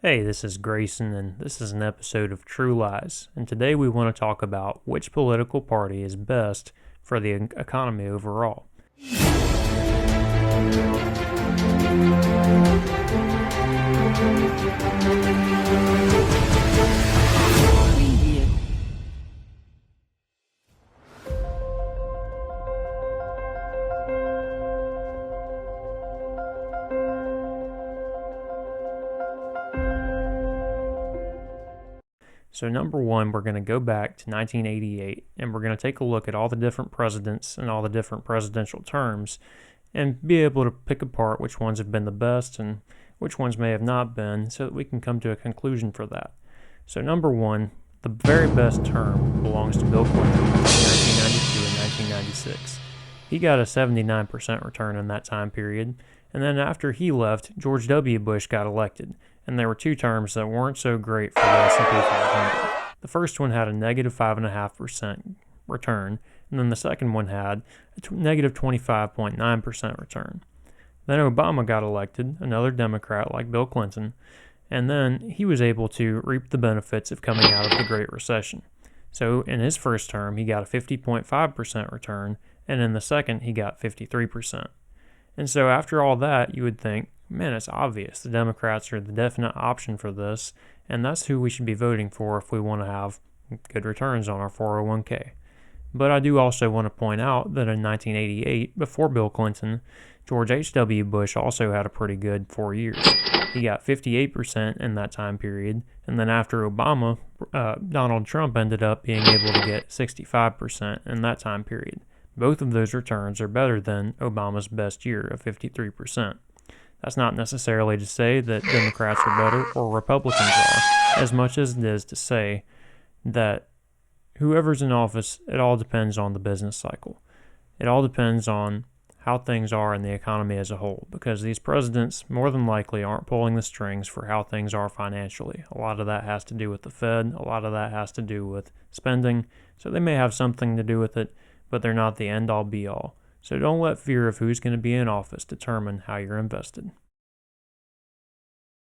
Hey, this is Grayson, and this is an episode of True Lies. And today we want to talk about which political party is best for the economy overall. So, number one, we're going to go back to 1988 and we're going to take a look at all the different presidents and all the different presidential terms and be able to pick apart which ones have been the best and which ones may have not been so that we can come to a conclusion for that. So, number one, the very best term belongs to Bill Clinton in 1992 and 1996. He got a 79% return in that time period, and then after he left, George W. Bush got elected, and there were two terms that weren't so great for the S&P 500. The first one had a negative 5.5% return, and then the second one had a negative 25.9% return. Then Obama got elected, another Democrat like Bill Clinton, and then he was able to reap the benefits of coming out of the Great Recession. So in his first term, he got a 50.5% return, and in the second, he got 53%. And so after all that, you would think, man, it's obvious. The Democrats are the definite option for this, and that's who we should be voting for if we want to have good returns on our 401k. But I do also want to point out that in 1988, before Bill Clinton, George H.W. Bush also had a pretty good 4 years. He got 58% in that time period, and then after Obama, Donald Trump ended up being able to get 65% in that time period. Both of those returns are better than Obama's best year of 53%. That's not necessarily to say that Democrats are better or Republicans are, as much as it is to say that whoever's in office, it all depends on the business cycle. It all depends on how things are in the economy as a whole, because these presidents more than likely aren't pulling the strings for how things are financially. A lot of that has to do with the Fed, a lot of that has to do with spending, so they may have something to do with it, but they're not the end-all be-all. So don't let fear of who's going to be in office determine how you're invested.